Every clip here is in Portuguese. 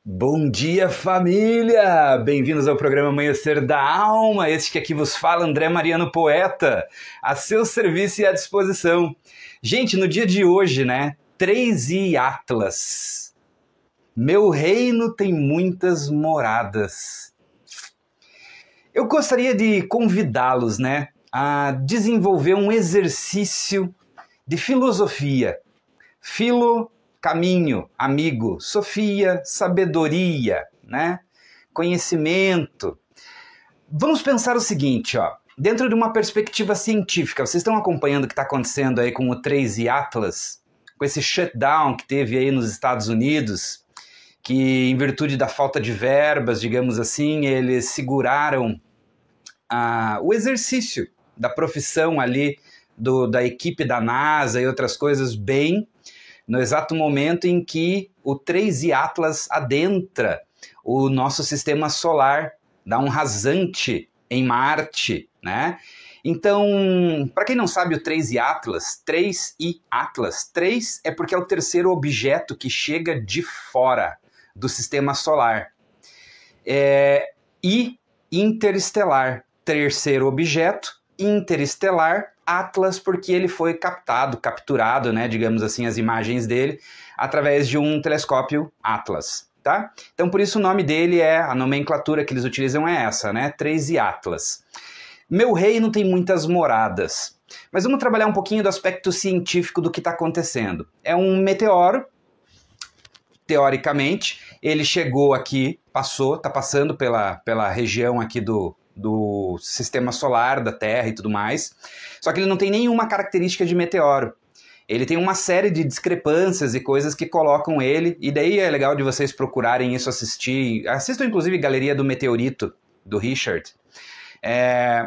Bom dia, família! Bem-vindos ao programa Amanhecer da Alma. Este que aqui vos fala, André Mariano Poeta, a seu serviço e à disposição. Gente, no dia de hoje, né? 3i Atlas. Meu reino tem muitas moradas. Eu gostaria de convidá-los, né, a desenvolver um exercício de filosofia. Caminho, amigo, sofia, sabedoria, né? Conhecimento. Vamos pensar o seguinte, ó, dentro de uma perspectiva científica. Vocês estão acompanhando o que está acontecendo aí com o 3i Atlas? Com esse shutdown que teve aí nos Estados Unidos, que em virtude da falta de verbas, digamos assim, eles seguraram o exercício da profissão ali da equipe da NASA e outras coisas bem no exato momento em que o 3i Atlas adentra o nosso sistema solar, dá um rasante em Marte, né? Então, para quem não sabe o 3i Atlas, 3 é porque é o terceiro objeto que chega de fora do sistema solar. E interestelar, terceiro objeto, interestelar, Atlas, porque ele foi capturado, né, digamos assim, as imagens dele, através de um telescópio Atlas, tá? Então, por isso o nome dele a nomenclatura que eles utilizam é essa, né, 3i Atlas. Meu reino tem muitas moradas, mas vamos trabalhar um pouquinho do aspecto científico do que está acontecendo. É um meteoro, teoricamente, ele chegou aqui, está passando pela região aqui do sistema solar, da Terra e tudo mais, só que ele não tem nenhuma característica de meteoro. Ele tem uma série de discrepâncias e coisas que colocam ele, e daí é legal de vocês procurarem isso, assistam inclusive Galeria do Meteorito, do Richard,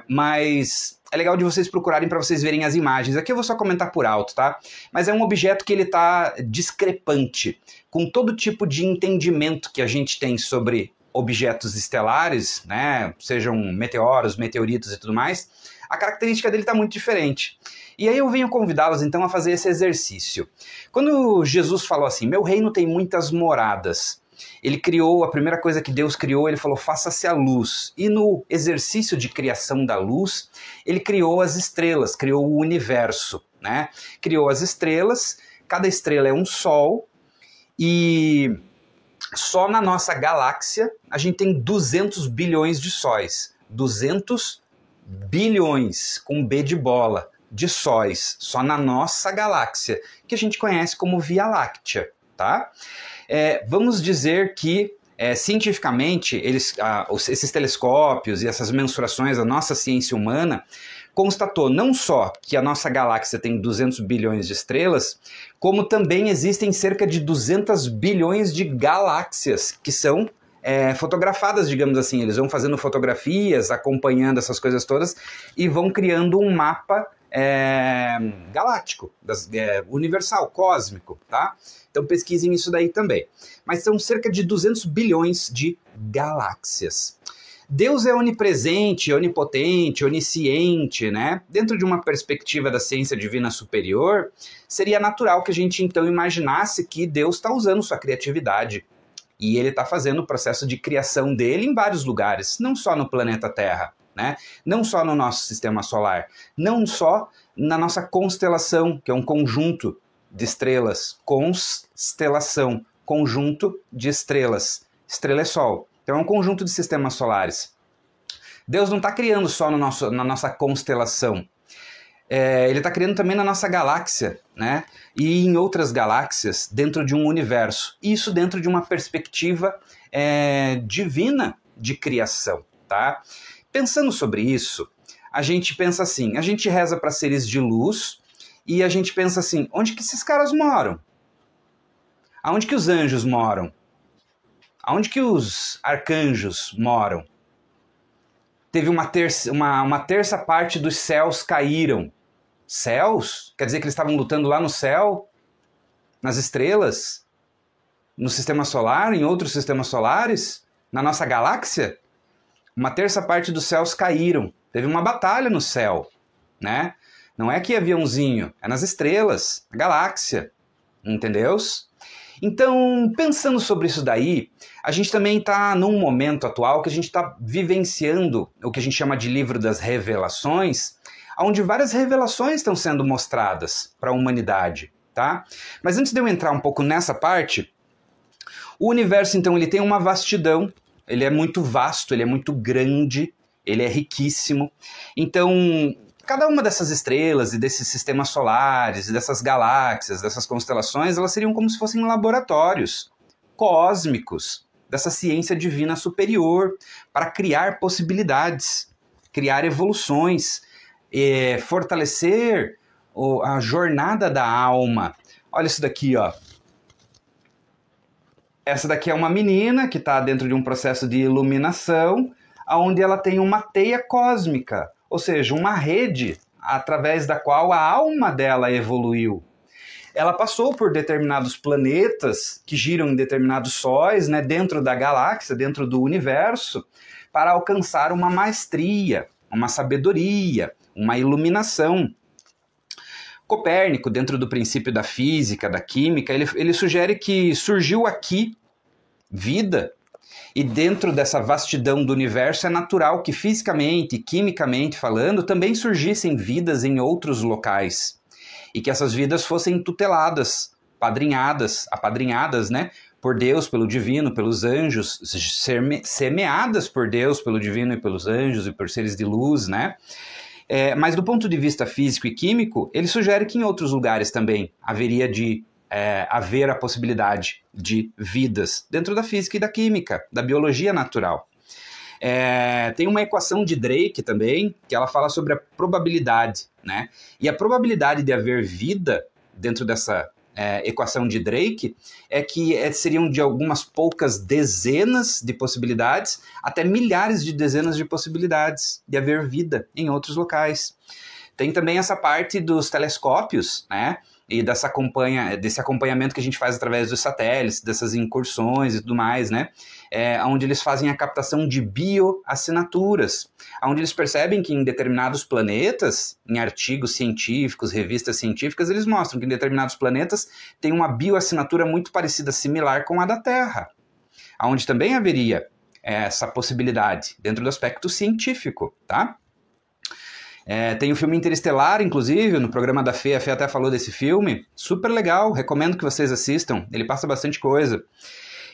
mas é legal de vocês procurarem para vocês verem as imagens. Aqui eu vou só comentar por alto, tá? Mas é um objeto que ele está discrepante, com todo tipo de entendimento que a gente tem sobre objetos estelares, né, sejam meteoros, meteoritos e tudo mais, a característica dele está muito diferente. E aí eu venho convidá-los então a fazer esse exercício. Quando Jesus falou assim, meu reino tem muitas moradas, ele criou, a primeira coisa que Deus criou, ele falou, faça-se a luz. E no exercício de criação da luz, ele criou as estrelas, criou o universo, né? Criou as estrelas, cada estrela é um sol, e só na nossa galáxia a gente tem 200 bilhões de sóis. 200 bilhões, com B de bola, de sóis, só na nossa galáxia, que a gente conhece como Via Láctea, tá? Vamos dizer que, cientificamente, esses telescópios e essas mensurações da nossa ciência humana constatou não só que a nossa galáxia tem 200 bilhões de estrelas, como também existem cerca de 200 bilhões de galáxias que são fotografadas, digamos assim. Eles vão fazendo fotografias, acompanhando essas coisas todas e vão criando um mapa galáctico, universal, cósmico, tá? Então pesquisem isso daí também. Mas são cerca de 200 bilhões de galáxias. Deus é onipresente, onipotente, onisciente, né? Dentro de uma perspectiva da ciência divina superior, seria natural que a gente então imaginasse que Deus está usando sua criatividade. E ele está fazendo o processo de criação dele em vários lugares, não só no planeta Terra, né? Não só no nosso sistema solar, não só na nossa constelação, que é um conjunto de estrelas. Constelação, conjunto de estrelas. Estrela é Sol. Então é um conjunto de sistemas solares. Deus não está criando só na nossa constelação. Ele está criando também na nossa galáxia, né? E em outras galáxias dentro de um universo. Isso dentro de uma perspectiva divina de criação, tá? Pensando sobre isso, a gente pensa assim, a gente reza para seres de luz e a gente pensa assim, onde que esses caras moram? Aonde que os anjos moram? Aonde que os arcanjos moram? Teve uma terça parte dos céus caíram. Céus? Quer dizer que eles estavam lutando lá no céu? Nas estrelas? No sistema solar? Em outros sistemas solares? Na nossa galáxia? Uma terça parte dos céus caíram. Teve uma batalha no céu, né? Não é aqui aviãozinho, é nas estrelas, na galáxia. Entendeu? Então, pensando sobre isso daí, a gente também está num momento atual que a gente está vivenciando o que a gente chama de livro das revelações, onde várias revelações estão sendo mostradas para a humanidade, tá? Mas antes de eu entrar um pouco nessa parte, o universo, então, ele tem uma vastidão, ele é muito vasto, ele é muito grande, ele é riquíssimo. Então, cada uma dessas estrelas e desses sistemas solares, e dessas galáxias, dessas constelações, elas seriam como se fossem laboratórios cósmicos dessa ciência divina superior para criar possibilidades, criar evoluções, fortalecer a jornada da alma. Olha isso daqui, ó. Essa daqui é uma menina que está dentro de um processo de iluminação, onde ela tem uma teia cósmica, ou seja, uma rede através da qual a alma dela evoluiu. Ela passou por determinados planetas que giram em determinados sóis, né, dentro da galáxia, dentro do universo, para alcançar uma maestria, uma sabedoria, uma iluminação. Copérnico, dentro do princípio da física, da química, ele sugere que surgiu aqui vida, e dentro dessa vastidão do universo é natural que fisicamente e quimicamente falando também surgissem vidas em outros locais, e que essas vidas fossem tuteladas, apadrinhadas, né, por Deus, pelo divino, pelos anjos, semeadas por Deus, pelo divino e pelos anjos e por seres de luz, né? Mas do ponto de vista físico e químico, ele sugere que em outros lugares também haveria de haver a possibilidade de vidas dentro da física e da química, da biologia natural. Tem uma equação de Drake também, que ela fala sobre a probabilidade, né? E a probabilidade de haver vida dentro dessa equação de Drake é que seriam de algumas poucas dezenas de possibilidades até milhares de dezenas de possibilidades de haver vida em outros locais. Tem também essa parte dos telescópios, né? E desse acompanhamento que a gente faz através dos satélites, dessas incursões e tudo mais, né? Onde eles fazem a captação de bioassinaturas, onde eles percebem que em determinados planetas, em artigos científicos, revistas científicas, eles mostram que em determinados planetas tem uma bioassinatura muito parecida, similar com a da Terra, onde também haveria essa possibilidade dentro do aspecto científico, tá? Tem o filme Interestelar, inclusive, no programa da Fê, a Fê até falou desse filme, super legal, recomendo que vocês assistam, ele passa bastante coisa.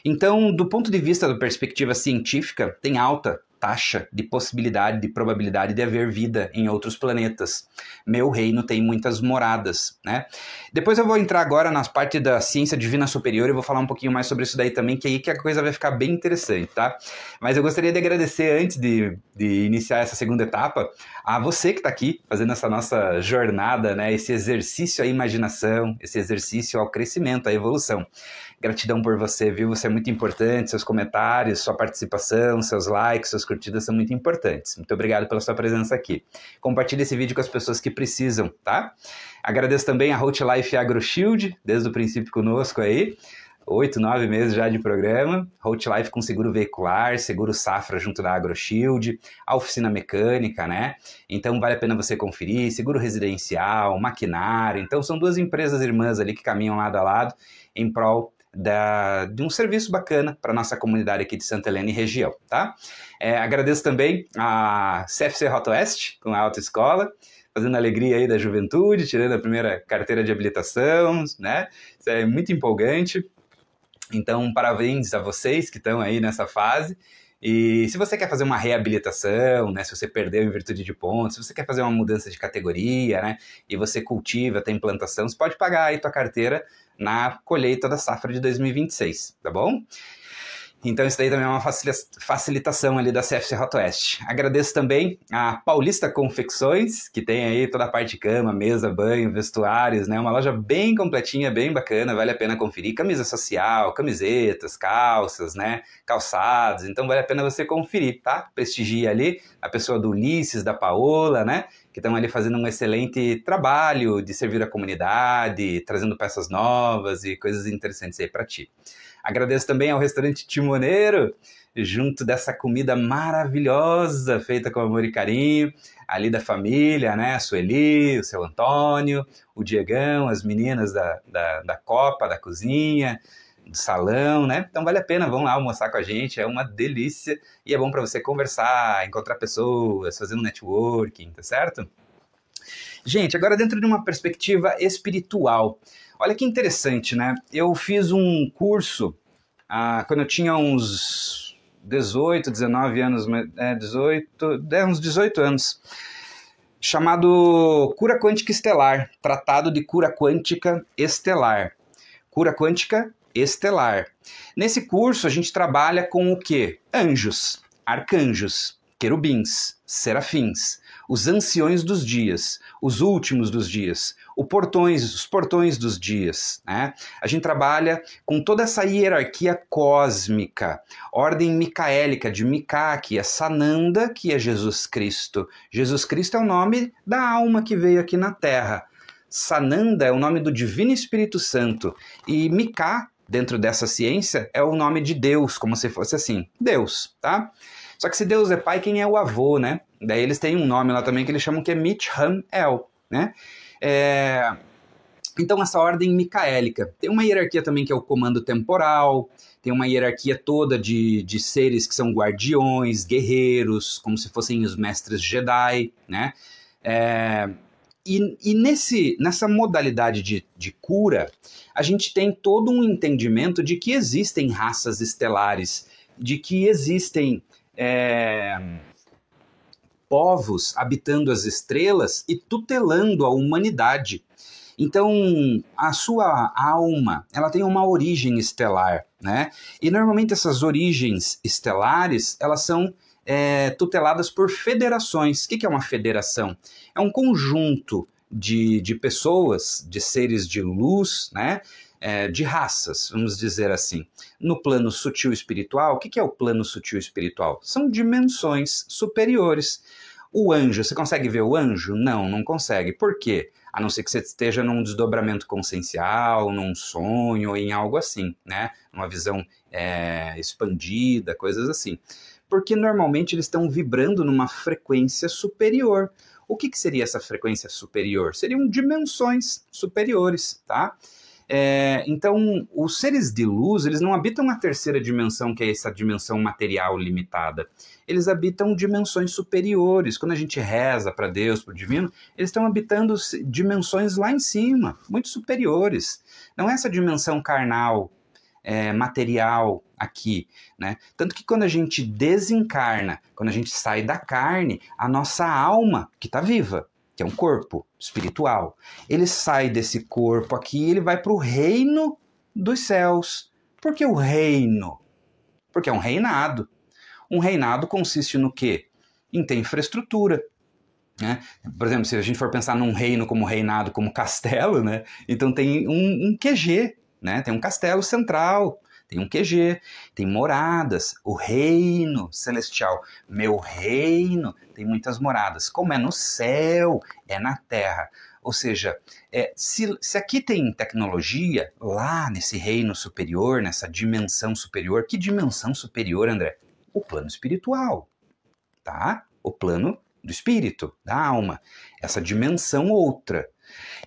Então, do ponto de vista da perspectiva científica, tem alta taxa de possibilidade, de probabilidade de haver vida em outros planetas. Meu reino tem muitas moradas, né? Depois eu vou entrar agora nas partes da ciência divina superior e vou falar um pouquinho mais sobre isso daí também, que aí que a coisa vai ficar bem interessante, tá? Mas eu gostaria de agradecer, antes de iniciar essa segunda etapa, a você que está aqui fazendo essa nossa jornada, né? Esse exercício à imaginação, esse exercício ao crescimento, à evolução. Gratidão por você, viu? Você é muito importante, seus comentários, sua participação, seus likes, suas curtidas são muito importantes. Muito obrigado pela sua presença aqui. Compartilhe esse vídeo com as pessoas que precisam, tá? Agradeço também a Hotlife AgroShield, desde o princípio conosco aí. 8, 9 meses já de programa, Hotlife com seguro veicular, seguro safra junto da AgroShield, a oficina mecânica, né? Então vale a pena você conferir, seguro residencial, maquinário. Então são duas empresas irmãs ali que caminham lado a lado em prol de um serviço bacana para a nossa comunidade aqui de Santa Helena e região, tá? Agradeço também a CFC Rota Oeste, com a autoescola, fazendo a alegria aí da juventude, tirando a primeira carteira de habilitação, né? Isso é muito empolgante. Então, parabéns a vocês que estão aí nessa fase. E se você quer fazer uma reabilitação, né, se você perdeu em virtude de pontos, se você quer fazer uma mudança de categoria, né, e você cultiva, tem plantação, você pode pagar aí tua carteira na colheita da safra de 2026, tá bom? Então isso daí também é uma facilitação ali da CFC Rota Oeste. Agradeço também a Paulista Confecções, que tem aí toda a parte de cama, mesa, banho, vestuários, né? Uma loja bem completinha, bem bacana, vale a pena conferir. Camisa social, camisetas, calças, né? Calçados, então vale a pena você conferir, tá? Prestigia ali a pessoa do Ulisses, da Paola, né? Que estão ali fazendo um excelente trabalho de servir a comunidade, trazendo peças novas e coisas interessantes aí para ti. Agradeço também ao restaurante Timoneiro, junto dessa comida maravilhosa, feita com amor e carinho, ali da família, né? A Sueli, o seu Antônio, o Diegão, as meninas da Copa, da cozinha, salão, né? Então vale a pena, vão lá almoçar com a gente, é uma delícia e é bom para você conversar, encontrar pessoas, fazer um networking, tá certo? Gente, agora dentro de uma perspectiva espiritual, olha que interessante, né? Eu fiz um curso quando eu tinha uns 18, 19 anos, uns 18 anos, chamado Cura Quântica Estelar, Tratado de Cura Quântica Estelar. Cura Quântica Estelar. Nesse curso a gente trabalha com o quê? Anjos, arcanjos, querubins, serafins, os anciões dos dias, os últimos dos dias, os portões dos dias, né? A gente trabalha com toda essa hierarquia cósmica, ordem micaélica de Micá, que é Sananda, que é Jesus Cristo. Jesus Cristo é o nome da alma que veio aqui na Terra. Sananda é o nome do Divino Espírito Santo. E Micá, dentro dessa ciência, é o nome de Deus, como se fosse assim, Deus, tá? Só que se Deus é pai, quem é o avô, né? Daí eles têm um nome lá também que eles chamam que é Mit-Ham-El, né? Então essa ordem micaélica. Tem uma hierarquia também que é o comando temporal, tem uma hierarquia toda de seres que são guardiões, guerreiros, como se fossem os mestres Jedi, né? E nessa modalidade de cura, a gente tem todo um entendimento de que existem raças estelares, de que existem povos habitando as estrelas e tutelando a humanidade. Então, a sua alma, ela tem uma origem estelar, né? E normalmente essas origens estelares, elas são tuteladas por federações. O que é uma federação? É um conjunto de pessoas, de seres de luz, né? De raças, vamos dizer assim. No plano sutil espiritual, o que é o plano sutil espiritual? São dimensões superiores. O anjo, você consegue ver o anjo? Não, não consegue. Por quê? A não ser que você esteja num desdobramento consciencial, num sonho, ou em algo assim, né? Uma visão expandida, coisas assim. Porque normalmente eles estão vibrando numa frequência superior. O que seria essa frequência superior? Seriam dimensões superiores, tá? Então, os seres de luz, eles não habitam a terceira dimensão, que é essa dimensão material limitada. Eles habitam dimensões superiores. Quando a gente reza para Deus, para o divino, eles estão habitando dimensões lá em cima, muito superiores. Não é essa dimensão carnal, material aqui, né? Tanto que quando a gente desencarna, quando a gente sai da carne, a nossa alma, que está viva, que é um corpo espiritual, ele sai desse corpo aqui e ele vai para o reino dos céus. Por que o reino? Porque é um reinado. Um reinado consiste no quê? Em ter infraestrutura, né? Por exemplo, se a gente for pensar num reino como reinado, como castelo, né? Então tem um QG, né? Tem um castelo central, tem um QG, tem moradas, o reino celestial. Meu reino tem muitas moradas. Como é no céu, é na terra. Ou seja, se aqui tem tecnologia, lá nesse reino superior, nessa dimensão superior, que dimensão superior, André? O plano espiritual, tá? O plano do espírito, da alma. Essa dimensão outra.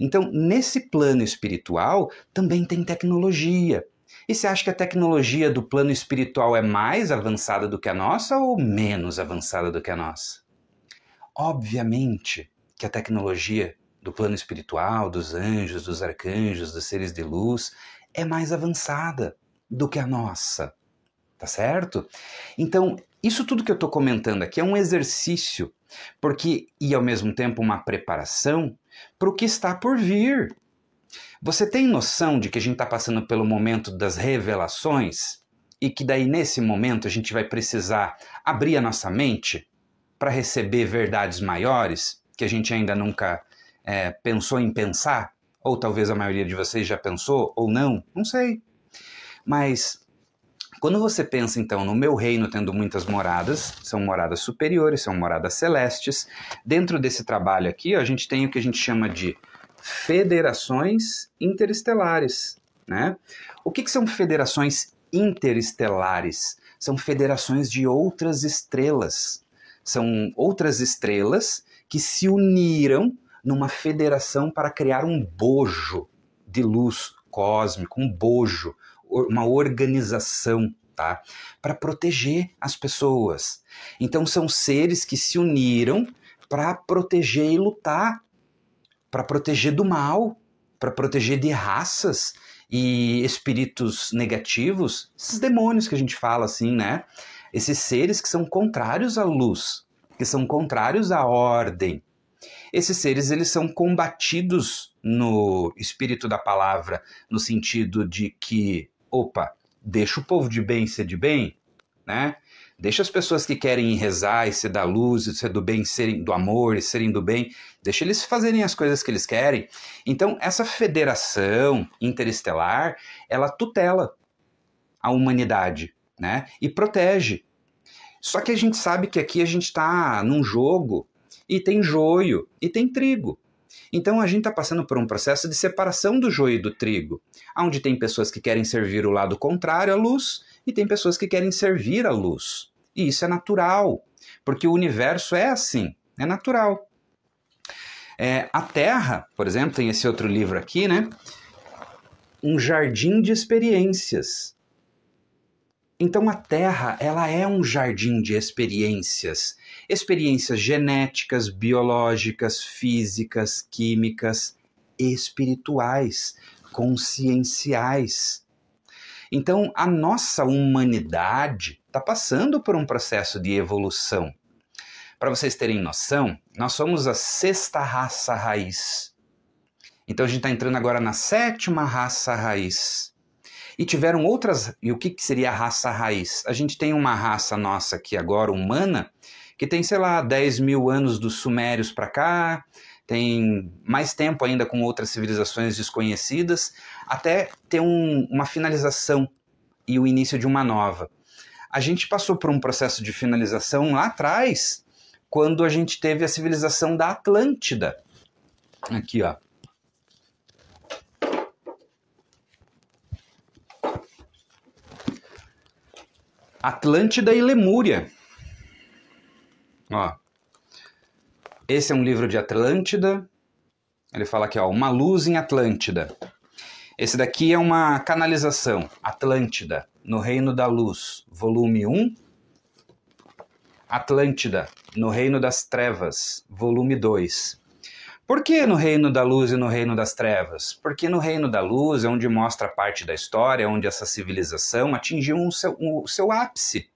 Então, nesse plano espiritual, também tem tecnologia. E você acha que a tecnologia do plano espiritual é mais avançada do que a nossa ou menos avançada do que a nossa? Obviamente que a tecnologia do plano espiritual, dos anjos, dos arcanjos, dos seres de luz, é mais avançada do que a nossa. Tá certo? Então, isso tudo que eu estou comentando aqui é um exercício, e ao mesmo tempo uma preparação para o que está por vir. Você tem noção de que a gente está passando pelo momento das revelações e que daí nesse momento a gente vai precisar abrir a nossa mente para receber verdades maiores que a gente ainda nunca pensou em pensar? Ou talvez a maioria de vocês já pensou ou não sei. Mas quando você pensa, então, no meu reino tendo muitas moradas, são moradas superiores, são moradas celestes. Dentro desse trabalho aqui, a gente tem o que a gente chama de federações interestelares, né? O que são federações interestelares? São federações de outras estrelas. São outras estrelas que se uniram numa federação para criar um bojo de luz cósmico, um bojo, uma organização, tá? Para proteger as pessoas. Então são seres que se uniram para proteger e lutar, para proteger do mal, para proteger de raças e espíritos negativos, esses demônios que a gente fala assim, né? Esses seres que são contrários à luz, que são contrários à ordem. Esses seres, eles são combatidos no espírito da palavra, no sentido de que, opa, deixa o povo de bem ser de bem, né? Deixa as pessoas que querem rezar e ser da luz, e ser do bem, serem do amor e serem do bem, deixa eles fazerem as coisas que eles querem. Então, essa federação interestelar, ela tutela a humanidade, né? E protege. Só que a gente sabe que aqui a gente está num jogo e tem joio e tem trigo. Então a gente está passando por um processo de separação do joio e do trigo, onde tem pessoas que querem servir o lado contrário à luz e tem pessoas que querem servir a luz. E isso é natural, porque o universo é assim, é natural. A Terra, por exemplo, tem esse outro livro aqui, né? Um jardim de experiências. Então a Terra, ela é um jardim de experiências. Experiências genéticas, biológicas, físicas, químicas, espirituais, conscienciais. Então a nossa humanidade está passando por um processo de evolução. Para vocês terem noção, nós somos a 6ª raça raiz. Então a gente está entrando agora na 7ª raça raiz. E tiveram outras... E o que seria a raça raiz? A gente tem uma raça nossa aqui agora, humana, que tem, sei lá, 10 mil anos dos sumérios para cá, tem mais tempo ainda com outras civilizações desconhecidas, até ter uma finalização e o início de uma nova. A gente passou por um processo de finalização lá atrás, quando a gente teve a civilização da Atlântida. Aqui, ó. Atlântida e Lemúria. Ó. Esse é um livro de Atlântida. Ele fala aqui, ó, uma luz em Atlântida. Esse daqui é uma canalização. Atlântida, no Reino da Luz, volume 1. Atlântida, no Reino das Trevas, volume 2. Por que no Reino da Luz e no Reino das Trevas? Porque no Reino da Luz é onde mostra a parte da história, onde essa civilização atingiu o seu ápice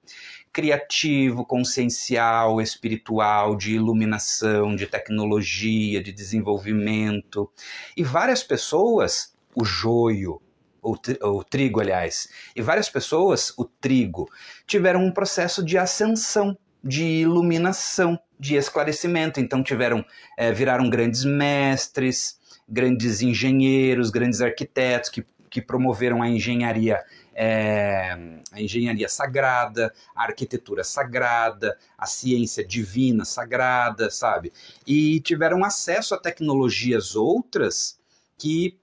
criativo, consciencial, espiritual, de iluminação, de tecnologia, de desenvolvimento. E várias pessoas, o joio, o trigo, aliás, e várias pessoas, o trigo, tiveram um processo de ascensão, de iluminação, de esclarecimento. Então viraram grandes mestres, grandes engenheiros, grandes arquitetos que promoveram a engenharia sagrada, a arquitetura sagrada, a ciência divina sagrada, sabe? E tiveram acesso a tecnologias outras que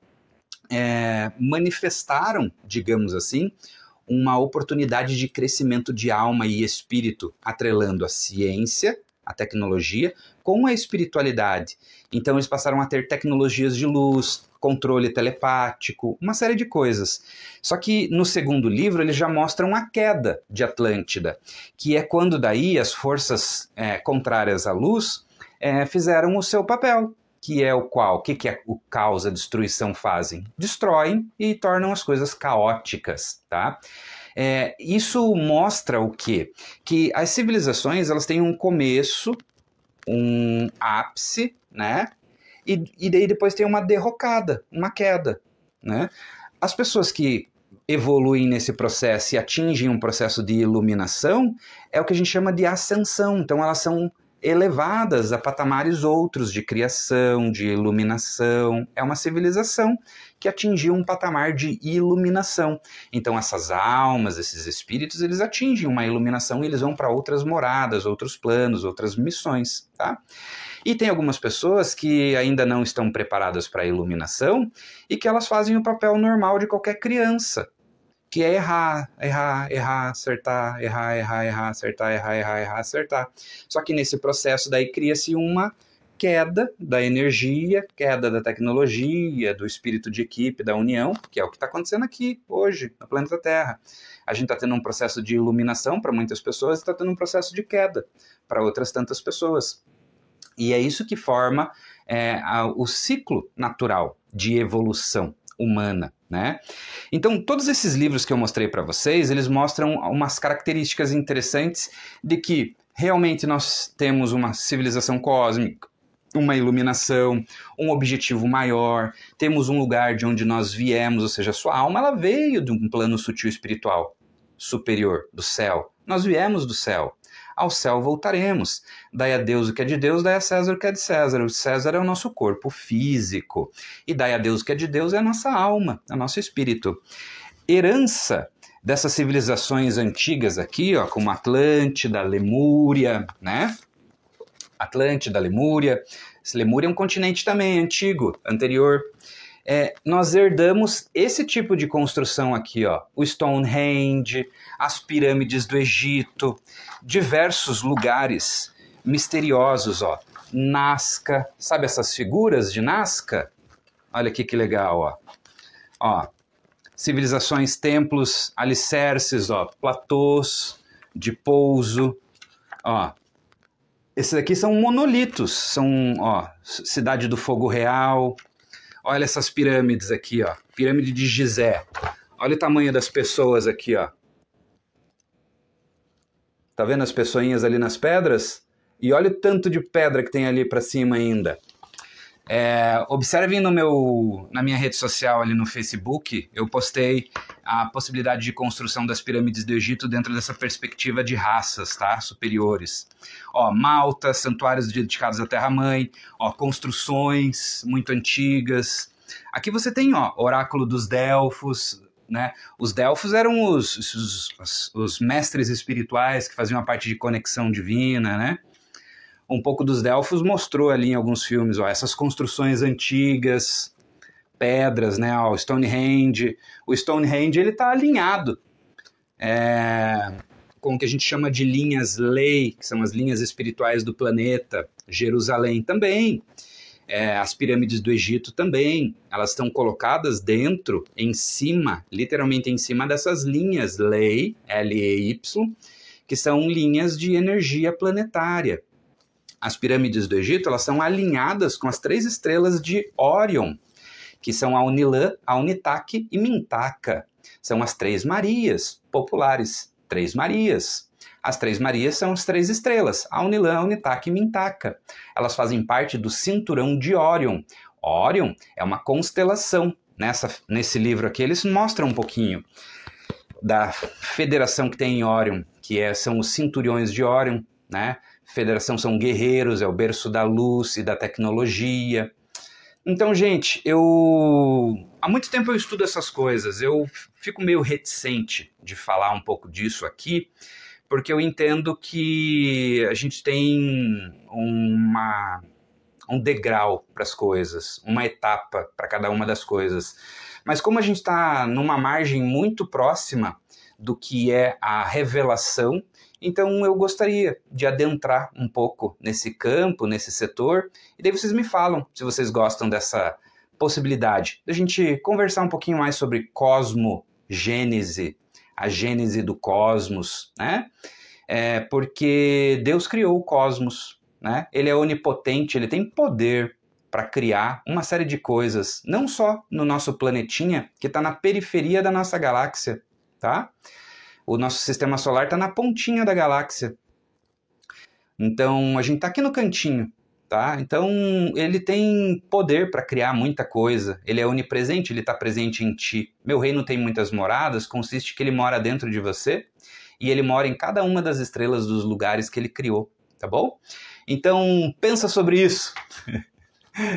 manifestaram, digamos assim, uma oportunidade de crescimento de alma e espírito, atrelando a ciência, a tecnologia, com a espiritualidade. Então eles passaram a ter tecnologias de luz, controle telepático, uma série de coisas. Só que no segundo livro eles já mostram a queda de Atlântida, que é quando daí as forças contrárias à luz fizeram o seu papel, que é o qual? O que o caos, a destruição fazem? Destroem e tornam as coisas caóticas, tá? Isso mostra o quê? Que as civilizações, elas têm um começo, um ápice, né? E daí depois tem uma derrocada, uma queda, né? As pessoas que evoluem nesse processo e atingem um processo de iluminação é o que a gente chama de ascensão. Então elas são elevadas a patamares outros de criação, de iluminação. É uma civilização que atingiu um patamar de iluminação. Então essas almas, esses espíritos, eles atingem uma iluminação e eles vão para outras moradas, outros planos, outras missões, tá? E tem algumas pessoas que ainda não estão preparadas para a iluminação e que elas fazem o papel normal de qualquer criança, que é errar, acertar, errar, acertar, errar, acertar. Só que nesse processo daí cria-se uma queda da energia, queda da tecnologia, do espírito de equipe, da união, que é o que está acontecendo aqui, hoje, no planeta Terra. A gente está tendo um processo de iluminação para muitas pessoas e está tendo um processo de queda para outras tantas pessoas. E é isso que forma o ciclo natural de evolução humana, né? Então, todos esses livros que eu mostrei para vocês, eles mostram umas características interessantes de que realmente nós temos uma civilização cósmica, uma iluminação, um objetivo maior, temos um lugar de onde nós viemos, ou seja, a sua alma ela veio de um plano sutil espiritual superior, do céu. Nós viemos do céu. Ao céu voltaremos. Dai a Deus o que é de Deus, dai a César o que é de César. O César é o nosso corpo físico. E dai a Deus o que é de Deus é a nossa alma, é o nosso espírito. Herança dessas civilizações antigas aqui, ó, como Atlântida, Lemúria, né? Atlântida, Lemúria. Lemúria é um continente também antigo, anterior. Nós herdamos esse tipo de construção aqui, ó, o Stonehenge, as pirâmides do Egito, diversos lugares misteriosos, ó, Nazca, sabe essas figuras de Nazca? Olha aqui que legal, ó, civilizações, templos, alicerces, ó, platôs de pouso, ó. Esses aqui são monolitos, são, ó, Cidade do Fogo Real. Olha essas pirâmides aqui, ó. Pirâmide de Gizé. Olha o tamanho das pessoas aqui, ó. Tá vendo as pessoinhas ali nas pedras? E olha o tanto de pedra que tem ali para cima ainda. Observem na minha rede social ali no Facebook, eu postei a possibilidade de construção das pirâmides do Egito dentro dessa perspectiva de raças, tá? Superiores. Ó, Malta, santuários dedicados à Terra-mãe, ó, construções muito antigas. Aqui você tem, ó, Oráculo dos Delfos, né? Os Delfos eram os mestres espirituais que faziam a parte de conexão divina, né? Um pouco dos Delfos mostrou ali em alguns filmes, ó, essas construções antigas, pedras, né, ó, o Stonehenge. O Stonehenge ele está alinhado com o que a gente chama de linhas lei, que são as linhas espirituais do planeta. Jerusalém também, as pirâmides do Egito também, elas estão colocadas dentro, em cima, literalmente em cima dessas linhas lei, L-E-Y, que são linhas de energia planetária. As pirâmides do Egito, elas são alinhadas com as 3 estrelas de Órion, que são a Unilã, a Unitaque e Mintaka. São as 3 Marias populares, 3 Marias. As 3 Marias são as 3 estrelas, a Unilã, a Unitaque e Mintaka. Elas fazem parte do cinturão de Órion. Órion é uma constelação. Nesse livro aqui eles mostram um pouquinho da federação que tem em Órion, que são os cinturões de Órion, né? Federação são guerreiros, é o berço da luz e da tecnologia. Então, gente, há muito tempo eu estudo essas coisas, eu fico meio reticente de falar um pouco disso aqui, porque eu entendo que a gente tem um degrau para as coisas, uma etapa para cada uma das coisas. Mas como a gente está numa margem muito próxima do que é a revelação, então eu gostaria de adentrar um pouco nesse campo, nesse setor, e daí vocês me falam se vocês gostam dessa possibilidade da gente conversar um pouquinho mais sobre cosmogênese, a gênese do cosmos, né? Porque Deus criou o cosmos, né? Ele é onipotente, ele tem poder para criar uma série de coisas, não só no nosso planetinha, que está na periferia da nossa galáxia, tá? O nosso sistema solar está na pontinha da galáxia. Então, a gente está aqui no cantinho, tá? Então, ele tem poder para criar muita coisa. Ele é onipresente, ele está presente em ti. Meu reino tem muitas moradas, consiste que ele mora dentro de você e ele mora em cada uma das estrelas dos lugares que ele criou, tá bom? Então, pensa sobre isso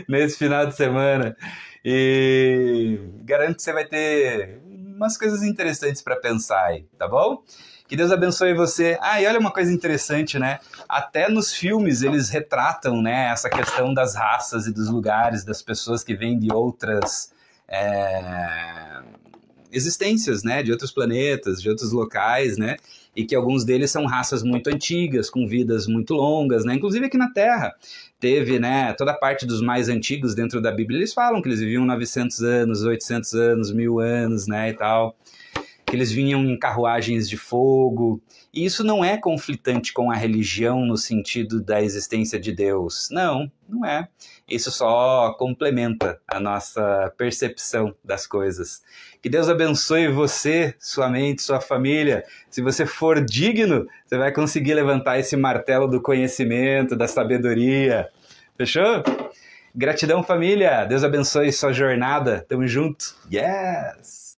nesse final de semana e garanto que você vai ter umas coisas interessantes para pensar aí, tá bom? Que Deus abençoe você. E olha uma coisa interessante, né? Até nos filmes eles retratam, né, essa questão das raças e dos lugares, das pessoas que vêm de outras existências, né, de outros planetas, de outros locais, né? e que alguns deles são raças muito antigas, com vidas muito longas, né? Inclusive aqui na Terra teve, né, toda a parte dos mais antigos dentro da Bíblia, eles falam que eles viviam 900 anos, 800 anos, 1000 anos, né, e tal, que eles vinham em carruagens de fogo, e isso não é conflitante com a religião no sentido da existência de Deus, não, não é. Isso só complementa a nossa percepção das coisas. Que Deus abençoe você, sua mente, sua família. Se você for digno, você vai conseguir levantar esse martelo do conhecimento, da sabedoria. Fechou? Gratidão, família. Deus abençoe sua jornada. Tamo junto. Yes!